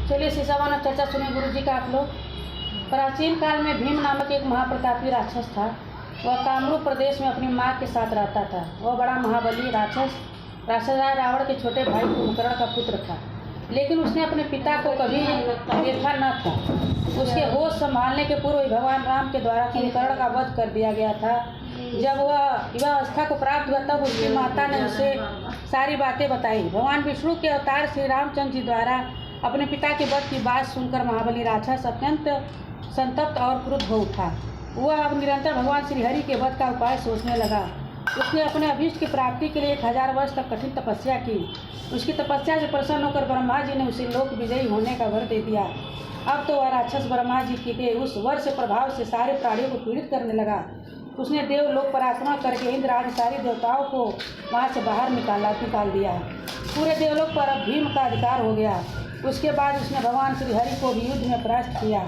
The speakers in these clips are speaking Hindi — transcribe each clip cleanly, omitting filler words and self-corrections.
चलिए सिसावान चर्चा सुनिए गुरु जी का आप लोग। प्राचीन काल में भीम नामक एक महाप्रतापी राक्षस था। वह कामरूप प्रदेश में अपनी माँ के साथ रहता था। वह बड़ा महाबली राक्षस रावण के छोटे भाई कुंभकर्ण का पुत्र था, लेकिन उसने अपने पिता को कभी देखा न था। उसके होश संभालने के पूर्व भगवान राम के द्वारा कुंभकर्ण का वध कर दिया गया था। जब वह युवावस्था को प्राप्त हुआ तब उसकी माता ने उसे सारी बातें बताई। भगवान विष्णु के अवतार श्री रामचंद्र जी द्वारा अपने पिता के वध की बात सुनकर महाबली राक्षस अत्यंत संतप्त और क्रुद्ध हो उठा। वह अब निरंतर भगवान श्रीहरि के वध का उपाय सोचने लगा। उसने अपने अभीष्ट की प्राप्ति के लिए 1000 वर्ष तक कठिन तपस्या की। उसकी तपस्या से प्रसन्न होकर ब्रह्मा जी ने उसे लोक विजयी होने का वर दे दिया। अब तो वह राक्षस ब्रह्मा जी के उस वर से प्रभाव से सारे प्राणियों को पीड़ित करने लगा। उसने देवलोक पर आक्रमण करके इंद्र आदि सारी देवताओं को वहाँ से बाहर निकाल दिया। पूरे देवलोक पर अब भीम का अधिकार हो गया। उसके बाद उसने भगवान श्रीहरि को भी युद्ध में परास्त किया।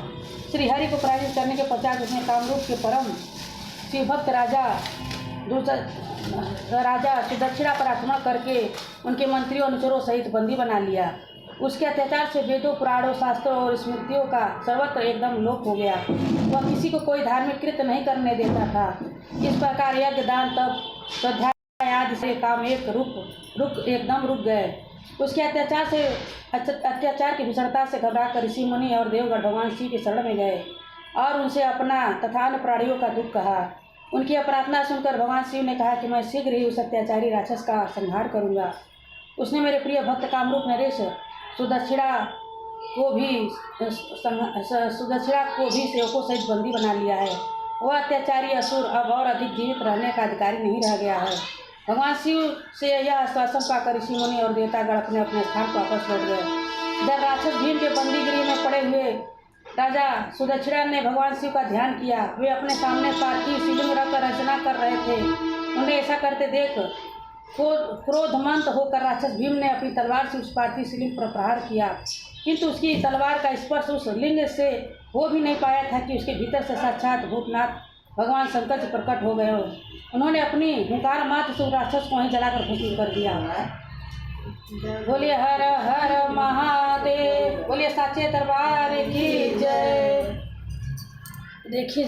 श्रीहरि को पराजित करने के पश्चात उसने कामरूप के परम शिवभक्त राजा सुदक्षिणा पर आक्रमण करके उनके मंत्रियों अनुचरों सहित बंदी बना लिया। उसके अत्याचार से वेदों पुराणों शास्त्रों और स्मृतियों का सर्वत्र एकदम लोप हो गया। वह किसी को कोई धार्मिक कृत्य नहीं करने देता था। इस प्रकार यज्ञ दान तप स्वाध्याय आदि से काम एकदम रुक गए। उसके अत्याचार की भीषणता से घबराकर ऋषि मुनि और देवगण भगवान शिव के शरण में गए और उनसे अपना तथा अन्य प्राणियों का दुख कहा। उनकी प्रार्थना सुनकर भगवान शिव ने कहा कि मैं शीघ्र ही उस अत्याचारी राक्षस का संहार करूंगा। उसने मेरे प्रिय भक्त कामरूप नरेश सुदक्षिणा को भी सेवकों सहित बंदी बना लिया है। वह अत्याचारी असुर अब और अधिक जीवित रहने का अधिकारी नहीं रह गया है। भगवान शिव से यह आश्वासन पाकर ऋषि मुनि और देवतागण अपने अपने स्थान पर वापस लौट गए। जब राक्षस भीम के बंदीगृह में पड़े हुए राजा सुदक्षिणा ने भगवान शिव का ध्यान किया। वे अपने सामने पार्थिव शिवलिंग रखकर अर्चना कर रहे थे। उन्हें ऐसा करते देख क्रोधमंत होकर राक्षस भीम ने अपनी तलवार से उस पार्थिव शिवलिंग पर प्रहार किया, किंतु उसकी तलवार का स्पर्श उस लिंग से हो भी नहीं पाया था कि उसके भीतर से साक्षात भूतनाथ भगवान शंकर से प्रकट हो गए हो। उन्होंने अपनी हुंकार मात्र से राक्षस को ही जलाकर भस्म कर दिया। बोलिए हर हर महादेव, बोलिए साचे दरबार की जय। देखिए